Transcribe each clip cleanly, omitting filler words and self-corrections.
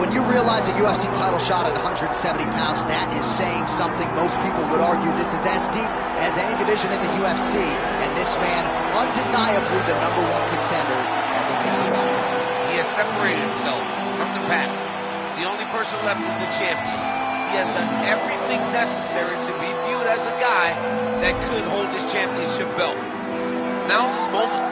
when you realize a UFC title shot at 170 pounds, that is saying something. Most people would argue this is as deep as any division in the UFC, and this man, undeniably the #1 contender as he makes the welter. He has separated himself from the pack. The only person left is the champion. He has done everything necessary to be viewed as a guy that could hold his championship belt. Now's his moment.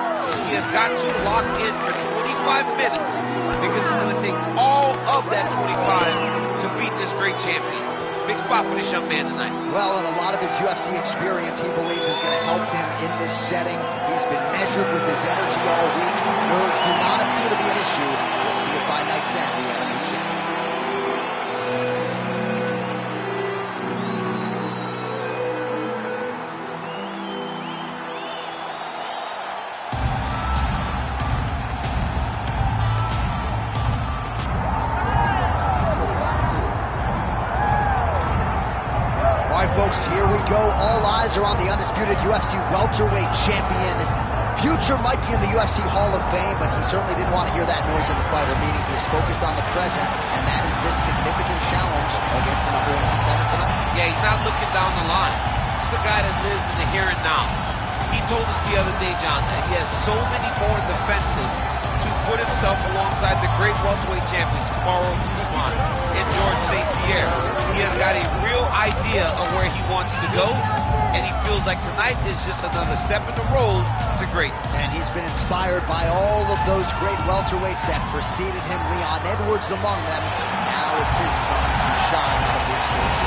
He has got to lock in for 25 minutes because it's going to take all of that 25 to beat this great champion. Big spot for this young man tonight. Well, and a lot of his UFC experience he believes is going to help him in this setting. He's been measured with his energy all week. Nerves do not appear to be an issue. We'll see if by night's end we have a new champion. Folks, here we go. All eyes are on the undisputed UFC welterweight champion. Future might be in the UFC Hall of Fame, but he certainly didn't want to hear that noise in the fighter, meaning he is focused on the present, and that is this significant challenge against the #1 contender tonight. Yeah, he's not looking down the line. This is the guy that lives in the here and now. He told us the other day, John, that he has so many more defenses to put himself alongside the great welterweight champions, Kamaru Usman and George St. Pierre. He has got a real idea of where he wants to go, and he feels like tonight is just another step in the road to great. And he's been inspired by all of those great welterweights that preceded him, Leon Edwards among them. Now it's his turn to shine on a big stage.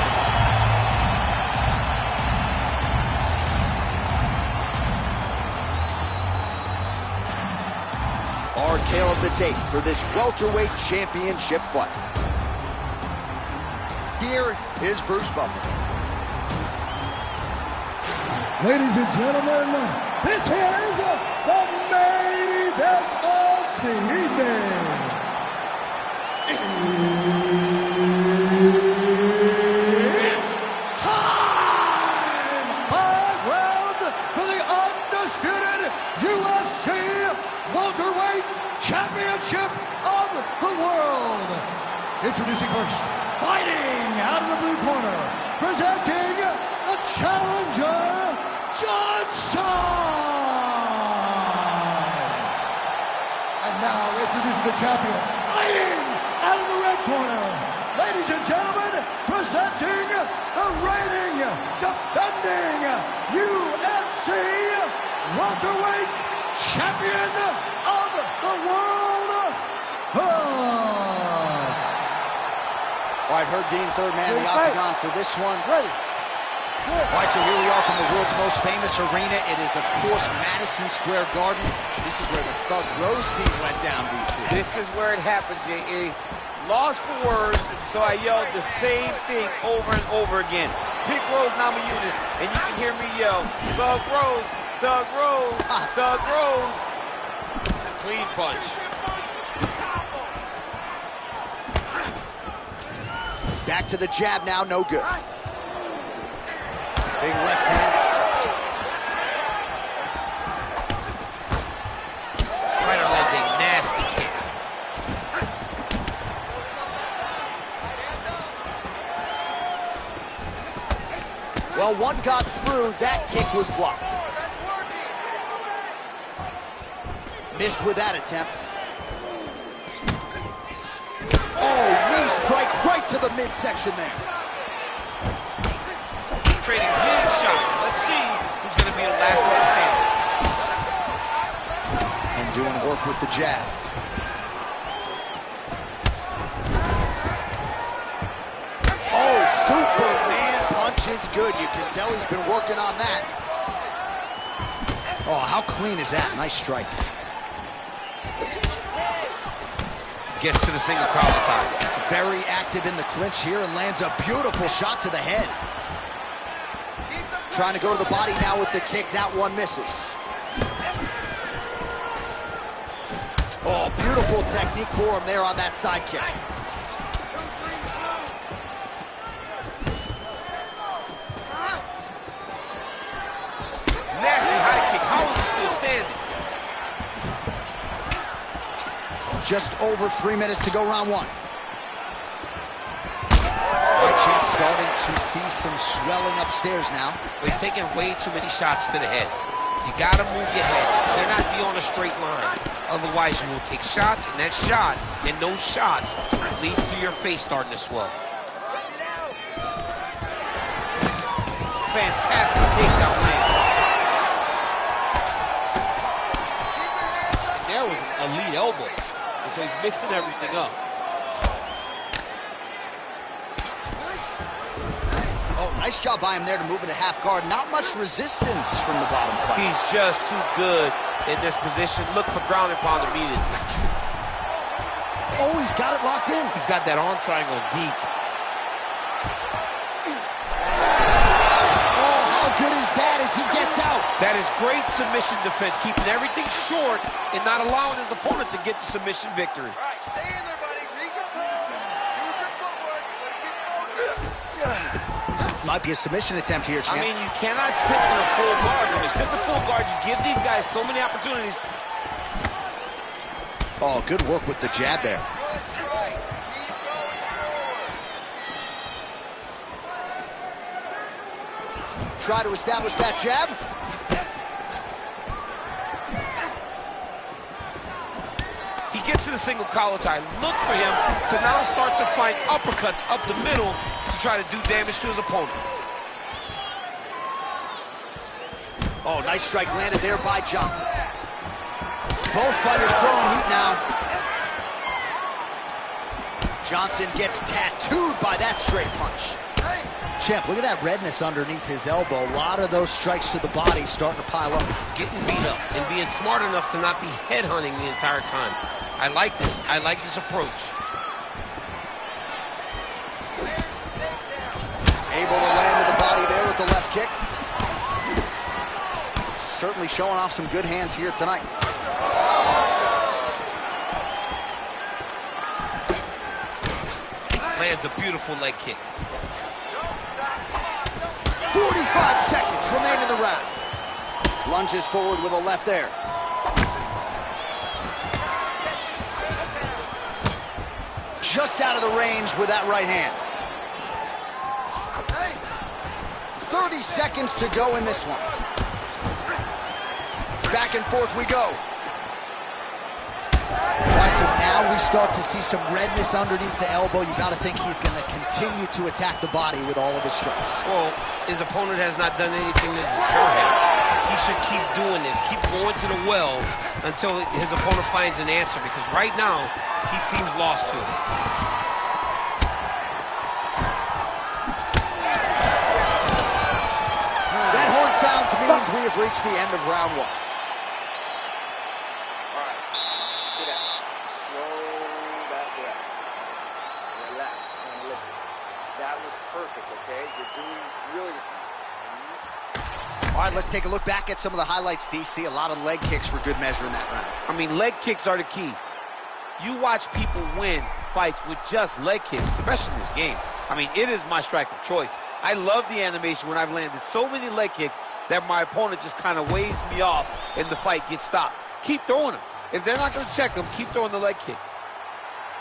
Our tale of the tape for this welterweight championship fight. Here is Bruce Buffer. Ladies and gentlemen, this is the main event of the evening. It's time! 5 rounds for the undisputed UFC welterweight championship of the world. Introducing first, fighting out of the blue corner, presenting the challenger, Johnson! And now introducing the champion, fighting out of the red corner, ladies and gentlemen, presenting the reigning, defending UFC welterweight champion of the world, All right, Herb Dean, third man in the octagon for this one. Ready. All right, so here we are from the world's most famous arena. It is, of course, Madison Square Garden. This is where the Thug Rose scene went down, DC. This is where it happened, J.A. Lost for words, so I yelled the same thing over and over again. Pick Rose Namajunas, and you can hear me yell, Thug Rose, Thug Rose, Thug Rose. Clean punch. Back to the jab now, no good. Big left hand. Right on ledge, a nasty kick. Well, one got through, that kick was blocked. Missed with that attempt. Oh, knee strike right to the midsection there. Trading big shots. Let's see who's going to be the last one standing. And doing work with the jab. Oh, Superman punch is good. You can tell he's been working on that. Oh, how clean is that? Nice strike. Gets to the single collar tie. Very active in the clinch here and lands a beautiful shot to the head. Trying to go to the body now with the kick. That one misses. Oh, beautiful technique for him there on that side kick. Nasty high kick. How is he still standing? Just over 3 minutes to go, round one. starting to see some swelling upstairs now. But he's taking way too many shots to the head. You gotta move your head. You cannot be on a straight line. Otherwise, you will take shots, and that shot and those shots leads to your face starting to swell. Fantastic takedown land. And there was an elite elbow. And so he's mixing everything up. Oh, nice job by him there to move into half guard. Not much resistance from the bottom fighter. He's just too good in this position. Look for ground and pound immediately. Oh, he's got it locked in. He's got that arm triangle deep. Oh, how good is that as he gets out? That is great submission defense, keeping everything short and not allowing his opponent to get the submission victory. All right, stay in there, buddy. Recompose. Use your footwork. Let's keep focused. Might be a submission attempt here, champ. I mean, you cannot sit in a full guard. When you sit in the full guard, you give these guys so many opportunities. Oh, good work with the jab there. Good strikes. Keep going forward. Try to establish that jab. He gets to the single collar tie. Look for him to now start to find uppercuts up the middle to try to do damage to his opponent. Oh, nice strike landed there by Johnson. Both fighters throwing heat now. Johnson gets tattooed by that straight punch. Champ, look at that redness underneath his elbow. A lot of those strikes to the body starting to pile up. Getting beat up and being smart enough to not be headhunting the entire time. I like this. I like this approach. Able to land to the body there with the left kick. Certainly showing off some good hands here tonight. Lands a beautiful leg kick. 45 seconds remain in the round. Lunges forward with a left there. Just out of the range with that right hand. 30 seconds to go in this one. Back and forth we go. All right, so now we start to see some redness underneath the elbow. You got to think he's going to continue to attack the body with all of his strikes. Well, his opponent has not done anything to deter him. He should keep doing this, keep going to the well until his opponent finds an answer, because right now, he seems lost to it. That horn sounds means we have reached the end of round one. All right, sit down. Slow that breath. Relax and listen. That was perfect, okay? You're doing really good. All right, let's take a look back at some of the highlights, DC. A lot of leg kicks for good measure in that round. I mean, leg kicks are the key. You watch people win fights with just leg kicks, especially in this game. I mean, it is my strike of choice. I love the animation when I've landed so many leg kicks that my opponent just kind of waves me off and the fight gets stopped. Keep throwing them. If they're not going to check them, keep throwing the leg kick.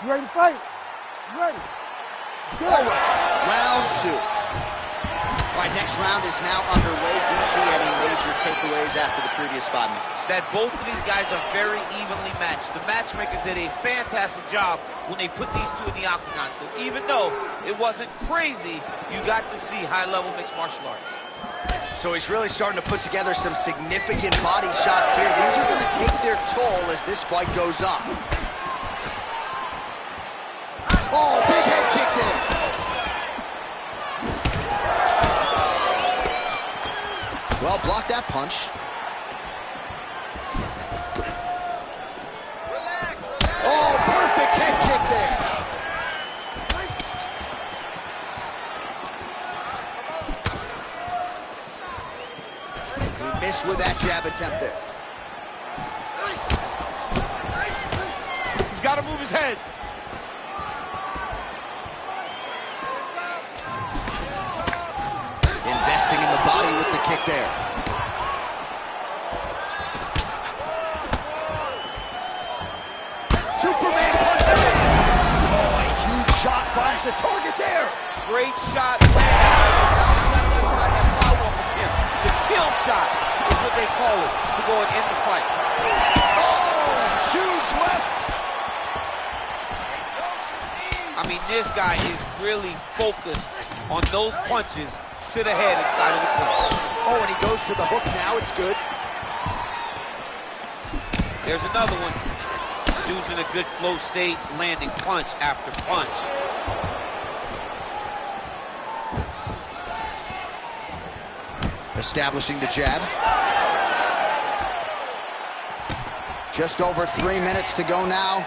You ready to fight? You ready? All right, round two. All right, next round is now underway. Do you see any major takeaways after the previous 5 minutes? That both of these guys are very evenly matched. The matchmakers did a fantastic job when they put these two in the octagon. So even though it wasn't crazy, you got to see high-level mixed martial arts. So he's really starting to put together some significant body shots here. These are going to take their toll as this fight goes on. Oh, big head kick there. Well, block that punch. Oh, perfect head kick there. He missed with that jab attempt there. He's got to move his head. Investing in the body with the kick there. Superman punch lands. Oh, a huge shot finds the target there. Great shot. That follow-up attempt. The kill shot is what they call it to go and end the fight. Oh, huge left. I mean, this guy is really focused on those punches to the head inside of the clinch. Oh, and he goes to the hook now. It's good. There's another one. Dude's in a good flow state, landing punch after punch. Establishing the jab. Just over 3 minutes to go now.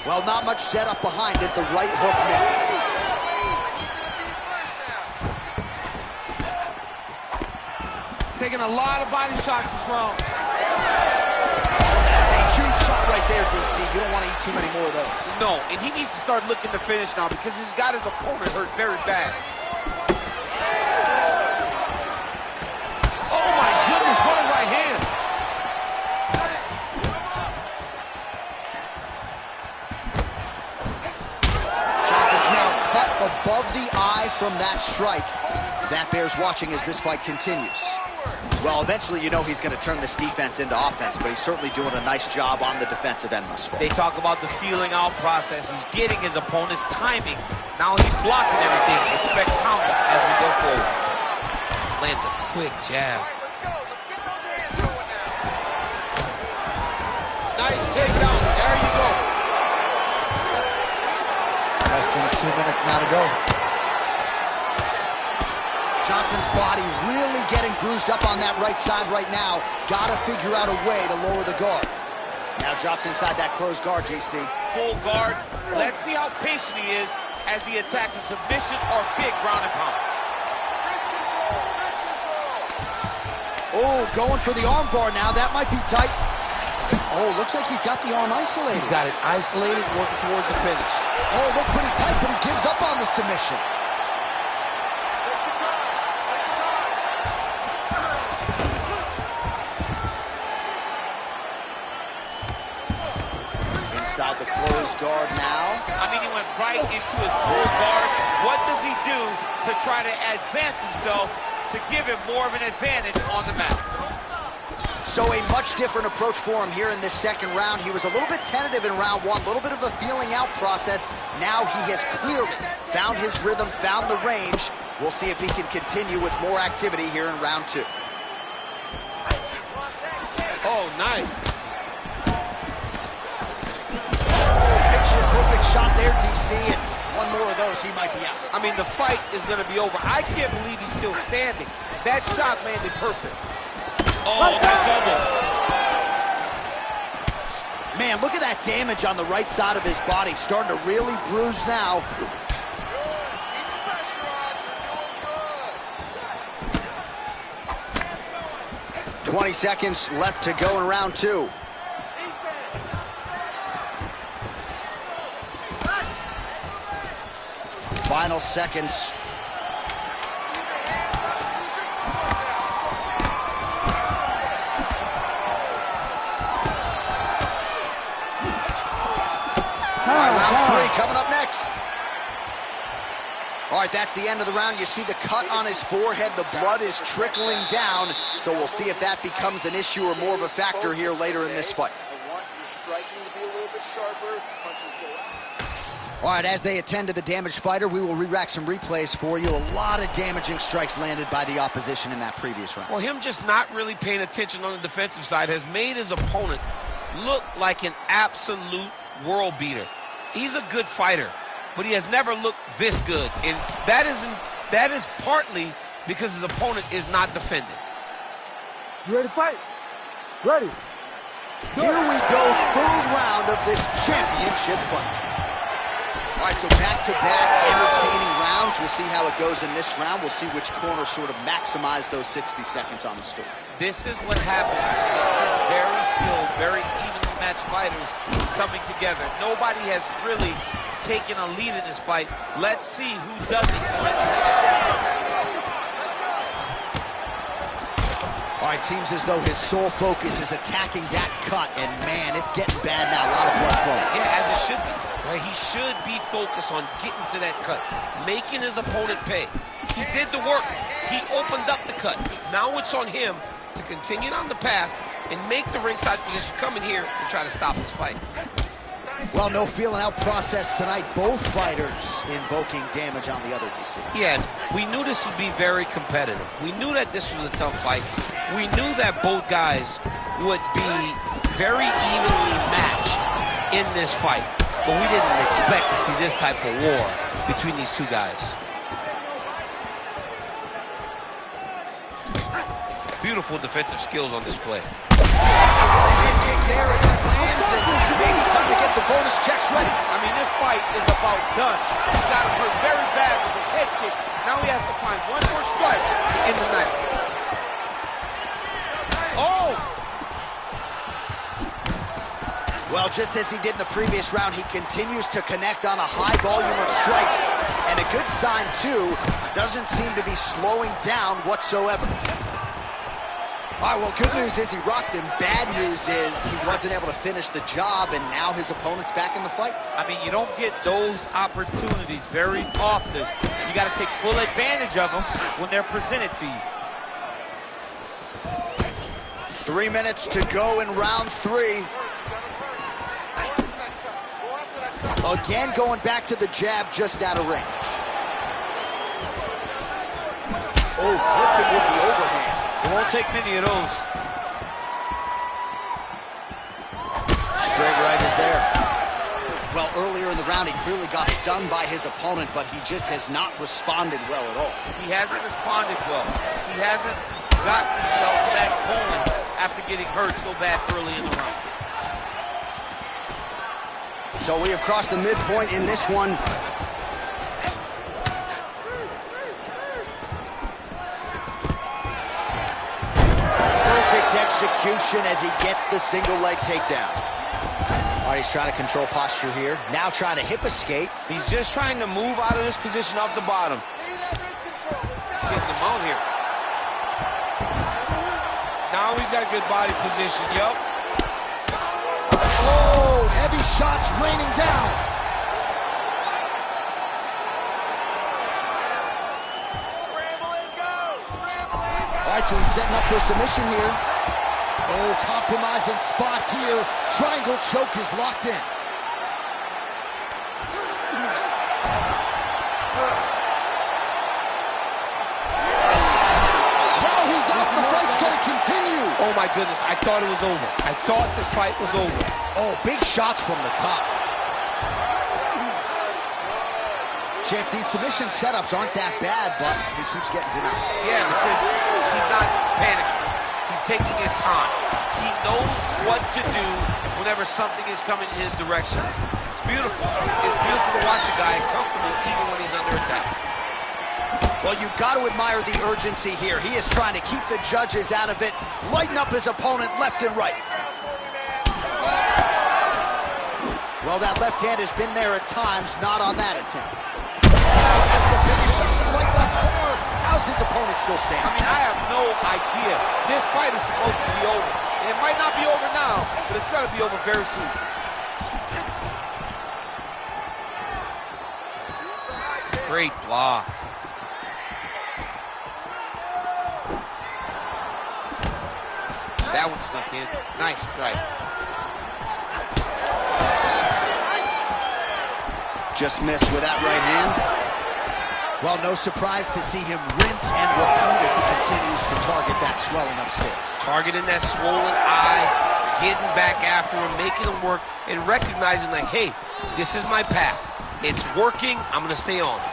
Well, not much setup behind it. The right hook misses. Taking a lot of body shots this round. That's a huge shot right there, DC. You don't want to eat too many more of those. No, and he needs to start looking to finish now because he's got his opponent hurt very bad. Oh my goodness, what a right hand. Johnson's now cut above the eye from that strike. That bears watching as this fight continues. Well, eventually you know he's going to turn this defense into offense, but he's certainly doing a nice job on the defensive end thus far. They talk about the feeling out process. He's getting his opponent's timing. Now he's blocking everything. Expect counter as we go forward. Lands a quick jab. All right, let's go. Let's get those hands going now. Nice takedown. There you go. Less than 2 minutes now to go. Johnson's body really getting bruised up on that right side right now. Gotta figure out a way to lower the guard. Now drops inside that closed guard, DC. Full guard. Let's see how patient he is as he attacks a submission or big ground and pound. Wrist control, wrist control. Oh, going for the arm bar now. That might be tight. Oh, looks like he's got the arm isolated. He's got it isolated, working towards the finish. Oh, looked pretty tight, but he gives up on the submission. Inside the closed guard now. I mean, he went right into his full guard. What does he do to try to advance himself to give him more of an advantage on the mat? So a much different approach for him here in this second round. He was a little bit tentative in round one, a little bit of a feeling out process. Now he has clearly found his rhythm, found the range. We'll see if he can continue with more activity here in round two. Oh, nice. Perfect shot there, DC, and one more of those, he might be out. I mean, the fight is going to be over. I can't believe he's still standing. That shot landed perfect. Oh, nice elbow. Man, look at that damage on the right side of his body. Starting to really bruise now. Good. Keep the pressure on. You're doing good. 20 seconds left to go in round two. Final seconds. All right, round three coming up next. All right, that's the end of the round. You see the cut on his forehead. The blood is trickling down. So we'll see if that becomes an issue or more of a factor here later in this fight. I want your striking to be a little bit sharper. Punches go out. All right, as they attend to the damaged fighter, we will re-rack some replays for you. A lot of damaging strikes landed by the opposition in that previous round. Well, him just not really paying attention on the defensive side has made his opponent look like an absolute world beater. He's a good fighter, but he has never looked this good. And that is partly because his opponent is not defending. You ready to fight? Ready. Here we go, third round of this championship fight. All right, so back-to-back entertaining rounds. We'll see how it goes in this round. We'll see which corner sort of maximize those 60 seconds on the story. This is what happens. Very skilled, very evenly matched fighters coming together. Nobody has really taken a lead in this fight. Let's see who doesn't. All right, seems as though his sole focus is attacking that cut, and man, it's getting bad now. A lot of blood flowing. Yeah, as it should be. Right? He should be focused on getting to that cut, making his opponent pay. He did the work. He opened up the cut. Now it's on him to continue on the path and make the ringside position, come in here and try to stop this fight. Well, no feeling out process tonight. Both fighters invoking damage on the other, DC. Yes, we knew this would be very competitive. We knew that this was a tough fight. We knew that both guys would be very evenly matched in this fight. But we didn't expect to see this type of war between these two guys. Beautiful defensive skills on display. Head kick there as it lands, and maybe time to get the bonus checks ready. I mean, this fight is about done. He's got him hurt very bad with his head kick. Now he has to find one more strike to end the night. Oh! Well, just as he did in the previous round, he continues to connect on a high volume of strikes. And a good sign, too, doesn't seem to be slowing down whatsoever. All right, well, good news is he rocked him. Bad news is he wasn't able to finish the job, and now his opponent's back in the fight. I mean, you don't get those opportunities very often. You got to take full advantage of them when they're presented to you. 3 minutes to go in round 3. Again, going back to the jab just out of range. Oh, clipped him with the overhand. It won't take many of those. Straight right is there. Well, earlier in the round, he clearly got stunned by his opponent, but he just has not responded well at all. He hasn't responded well. He hasn't gotten himself back going after getting hurt so bad early in the round. So we have crossed the midpoint in this one. Perfect execution as he gets the single leg takedown. All right, he's trying to control posture here. Now trying to hip escape. He's just trying to move out of this position off the bottom. Getting him out here. Now he's got a good body position, yup. Oh, heavy shots raining down. Scramble and go! Scramble and go! All right, so he's setting up for a submission here. Oh, compromising spot here. Triangle choke is locked in. While he's out, the fight's going to continue. Oh my goodness, I thought it was over. I thought this fight was over. Oh, big shots from the top. Champ, these submission setups aren't that bad, but he keeps getting denied. Yeah, because he's not panicking. He's taking his time. He knows what to do whenever something is coming in his direction. It's beautiful. It's beautiful to watch a guy comfortable even when he's under attack. Well, you've got to admire the urgency here. He is trying to keep the judges out of it, lighten up his opponent left and right. Well, that left hand has been there at times, not on that attempt. How's his opponent still standing? I mean, I have no idea. This fight is supposed to be over. And it might not be over now, but it's going to be over very soon. Great block. That one snuck in. Nice strike. Just missed with that right hand. Well, no surprise to see him rinse and repeat as he continues to target that swelling upstairs. Targeting that swollen eye, getting back after him, making him work, and recognizing like, hey, this is my path. It's working. I'm going to stay on it.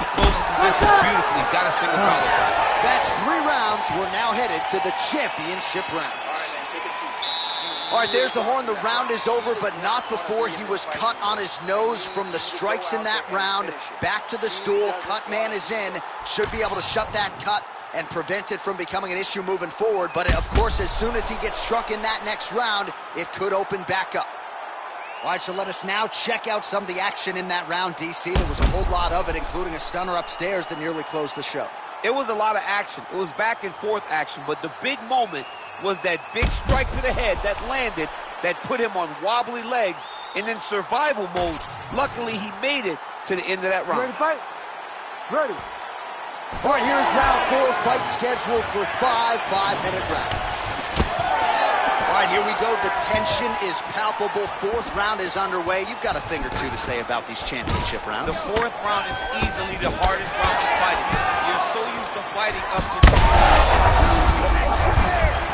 He closes the distance beautifully. He's got a single collar. That's 3 rounds. We're now headed to the championship rounds. All right, man, take a seat. All right, there's the horn. The round is over, but not before he was cut on his nose from the strikes in that round. Back to the stool. Cut man is in. Should be able to shut that cut and prevent it from becoming an issue moving forward. But, of course, as soon as he gets struck in that next round, it could open back up. All right, so let us now check out some of the action in that round, DC. There was a whole lot of it, including a stunner upstairs that nearly closed the show. It was a lot of action. It was back and forth action, but the big moment was that big strike to the head that landed, that put him on wobbly legs, and in survival mode. Luckily, he made it to the end of that round. Ready to fight? Ready. All right, here's round 4, fight scheduled for 5 5-minute rounds. All right, here we go. The tension is palpable. 4th round is underway. You've got a thing or two to say about these championship rounds. The 4th round is easily the hardest round of fighting. You're so used to fighting up to...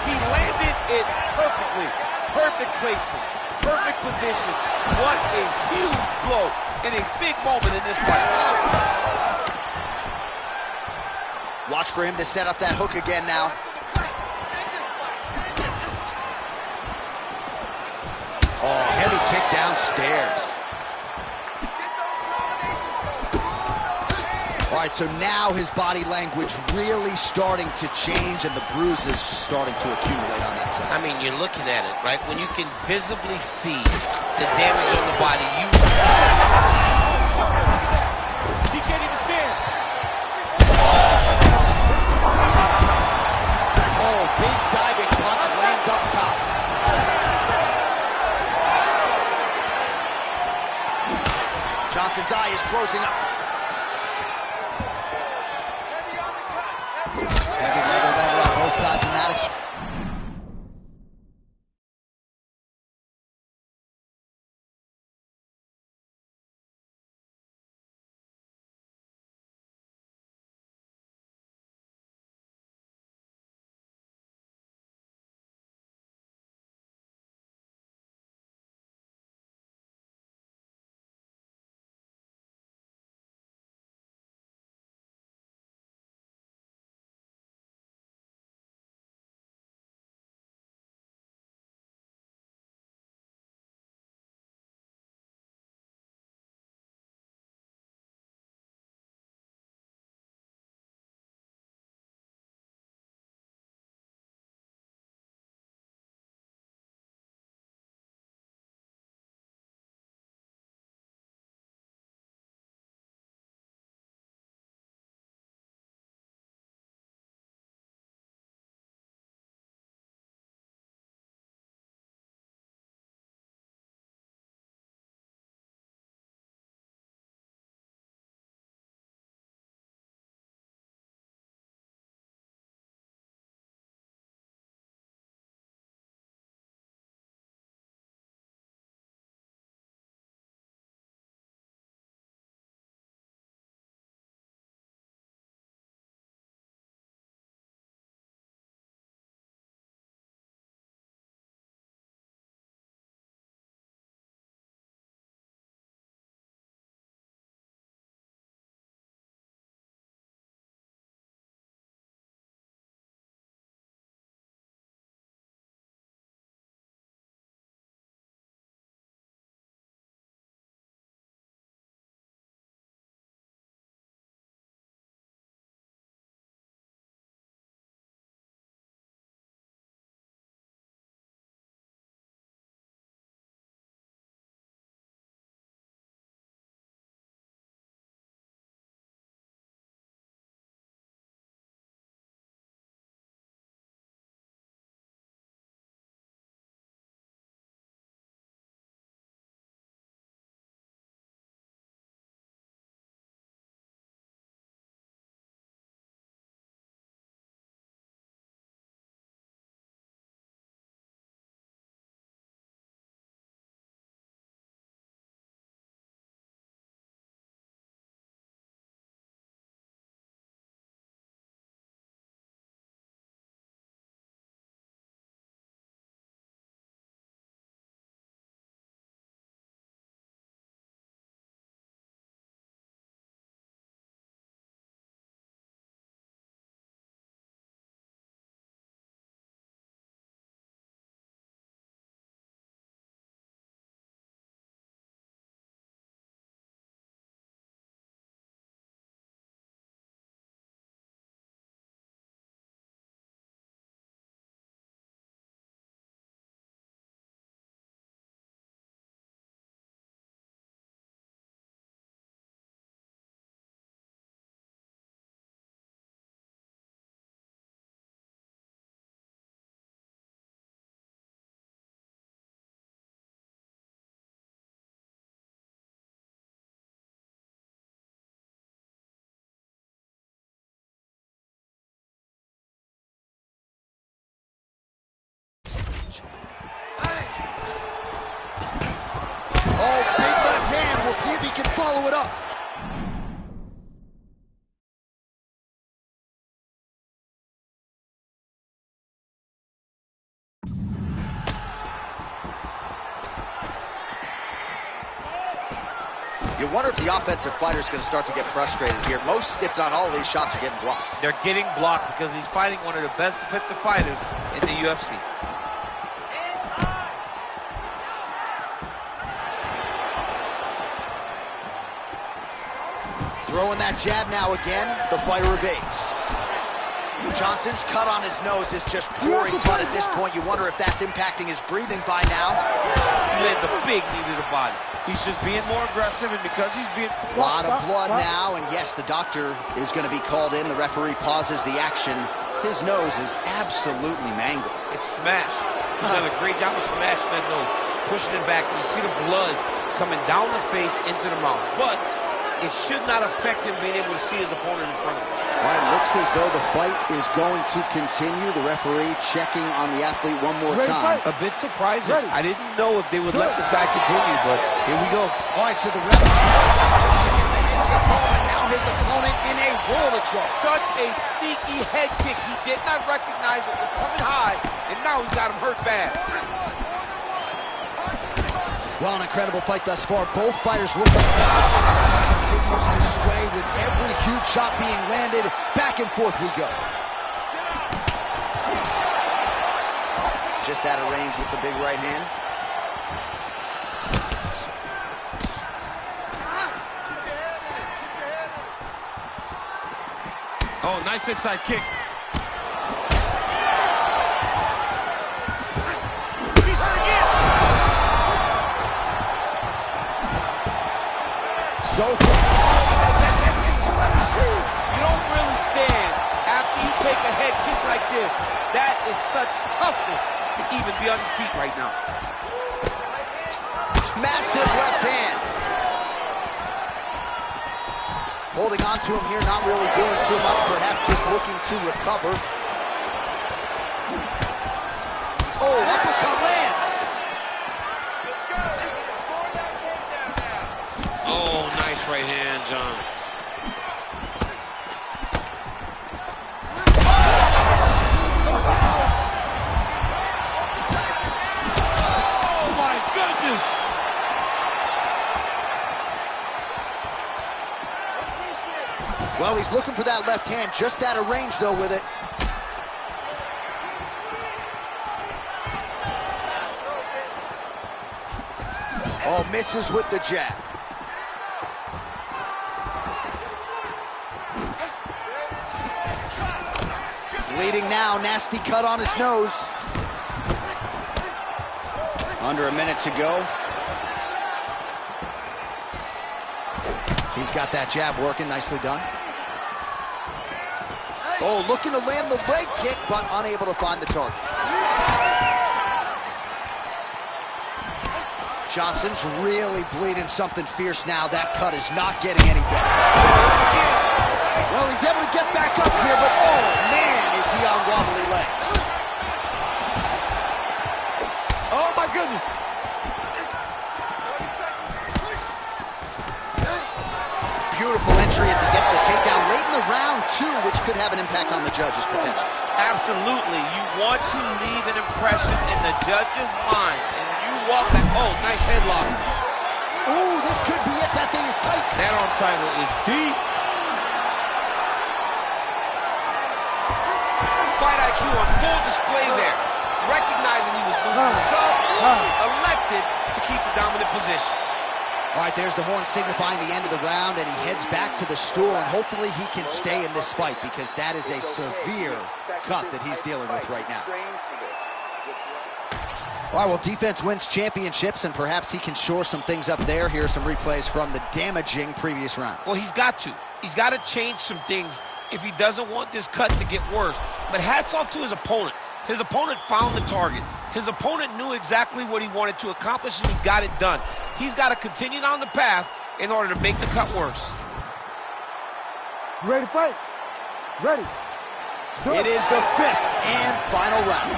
He landed it perfectly. Perfect placement. Perfect position. What a huge blow in a big moment in this fight. Watch for him to set up that hook again now. Oh, heavy kick downstairs. All right, so now his body language really starting to change and the bruises starting to accumulate on that side. I mean, you're looking at it, right? When you can visibly see the damage on the body, he can't even stand. Oh, big diving punch lands up top. Johnson's eye is closing up. Heavy leather landed on both sides in that follow it up. You wonder if the offensive fighter is going to start to get frustrated here. Most, if not all, of these shots are getting blocked. They're getting blocked because he's fighting one of the best defensive fighters in the UFC. Throwing that jab now again, the fighter evades. Johnson's cut on his nose is just pouring blood at this point. You wonder if that's impacting his breathing by now. He lands a big knee to the body. He's just being more aggressive, and because he's being... A lot of blood now, and yes, the doctor is going to be called in. The referee pauses the action. His nose is absolutely mangled. It's smashed. He's done a great job of smashing that nose, pushing it back. You see the blood coming down the face into the mouth. But it should not affect him being able to see his opponent in front of him. Well, it looks as though the fight is going to continue. The referee checking on the athlete one more time. A bit surprising. I didn't know if they would let this guy continue, but here we go. All right, so the referee and now his opponent in a world of trouble. Such a sneaky head kick. He did not recognize it was coming high, and now he's got him hurt bad. Well, an incredible fight thus far. Both fighters looking continues to sway with every huge shot being landed. Back and forth we go. Just out of range with the big right hand. Oh, nice inside kick. He's hurt again. So far, best evidence you'll ever see. You don't really stand after you take a head kick like this. That is such toughness to even be on his feet right now. Massive left hand. Holding on to him here, not really doing too much, perhaps just looking to recover. Oh, uppercut lands. Let's go. Score that takedown now. Oh, nice right hand, John. Oh, my goodness. Well, he's looking for that left hand, just out of range, though, with it. Oh, misses with the jab. Bleeding now, nasty cut on his nose. Under a minute to go. He's got that jab working, nicely done. Oh, looking to land the leg kick, but unable to find the target. Johnson's really bleeding something fierce now. That cut is not getting any better. Well, he's able to get back up here, but oh, man, is he on wobbly legs. Oh, my goodness. Beautiful entry as he gets the takedown late in the round, too, which could have an impact on the judges, potentially. Absolutely. You want to leave an impression in the judge's mind. And you walk back. Oh, nice headlock. Ooh, this could be it. That thing is tight. That arm triangle is deep. Fight IQ on full display there. Recognizing he was moving the sub, elected to keep the dominant position. All right, there's the horn signifying the end of the round, and he heads back to the stool, and hopefully he can stay in this fight because that is a severe cut that he's dealing with right now. All right, well, defense wins championships, and perhaps he can shore some things up there. Here are some replays from the damaging previous round. Well, he's got to. He's got to change some things if he doesn't want this cut to get worse. But hats off to his opponent. His opponent found the target. His opponent knew exactly what he wanted to accomplish, and he got it done. He's got to continue down the path in order to make the cut worse. You ready to fight? Ready. It is the fifth and final round.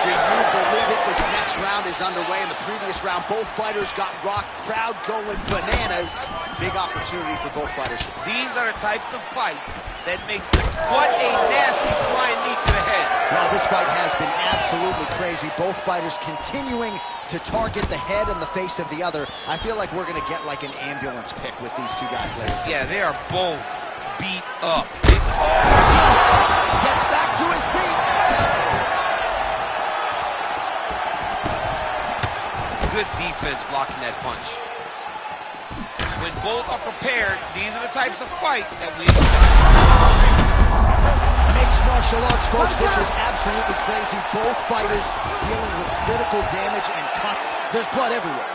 Do you believe it? This next round is underway. In the previous round, both fighters got rocked. Crowd going bananas. Big opportunity for both fighters. These are the types of fights that makes what a nasty flying knee to the head. Well, this fight has been absolutely crazy. Both fighters continuing to target the head and the face of the other. I feel like we're going to get like an ambulance pick with these two guys later. Yeah, they are both beat up. Gets back to his feet. Good defense blocking that punch. When both are prepared, these are the types of fights that we expect. Mixed martial arts, folks. This is absolutely crazy. Both fighters dealing with critical damage and cuts. There's blood everywhere.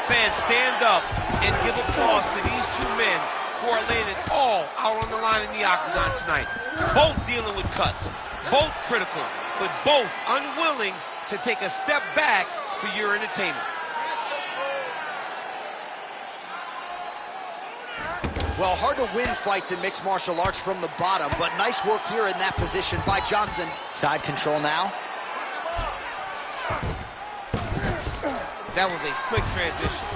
Fans, stand up and give applause to these two men who are laying it all out on the line in the octagon tonight. Both dealing with cuts, both critical, but both unwilling to take a step back for your entertainment. Well, hard to win fights in mixed martial arts from the bottom, but nice work here in that position by Johnson. Side control now. That was a slick transition.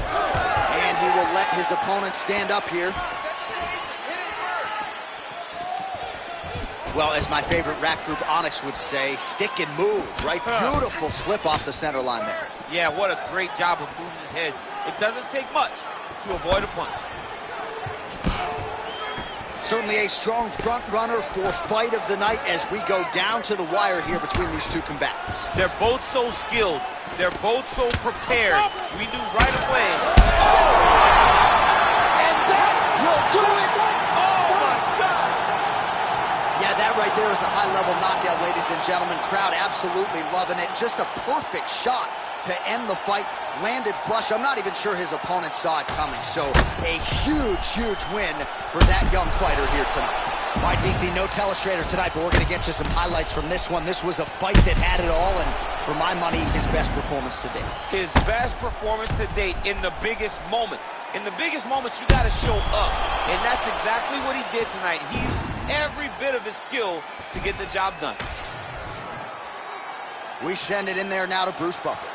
And he will let his opponent stand up here. Well, as my favorite rap group Onyx would say, stick and move, right? Beautiful slip off the center line there. Yeah, what a great job of moving his head. It doesn't take much to avoid a punch. Certainly a strong front runner for fight of the night as we go down to the wire here between these two combatants. They're both so skilled. They're both so prepared. We knew right away. And that will do it. Oh, my God. Yeah, that right there is a high-level knockout, ladies and gentlemen. Crowd absolutely loving it. Just a perfect shot to end the fight. Landed flush. I'm not even sure his opponent saw it coming. So a huge, huge win for that young fighter here tonight. All right, DC, no telestrator tonight, but we're going to get you some highlights from this one. This was a fight that had it all, and for my money, his best performance to date. His best performance to date in the biggest moment. In the biggest moments, you got to show up, and that's exactly what he did tonight. He used every bit of his skill to get the job done. We send it in there now to Bruce Buffer.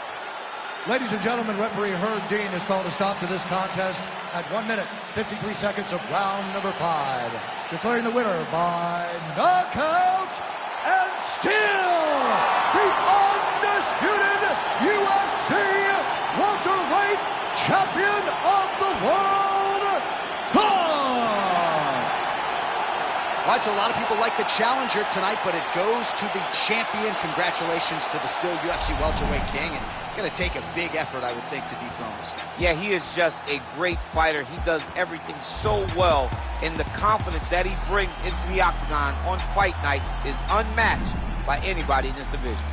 Ladies and gentlemen, referee Herb Dean has called a stop to this contest at 1 minute, 53 seconds of round number 5. Declaring the winner by knockout and still the undisputed UFC welterweight champion of the world, Khan. All right, so a lot of people like the challenger tonight, but it goes to the champion. Congratulations to the still UFC welterweight king, and going to take a big effort, I would think, to dethrone this guy. Yeah, he is just a great fighter. He does everything so well, and the confidence that he brings into the octagon on fight night is unmatched by anybody in this division.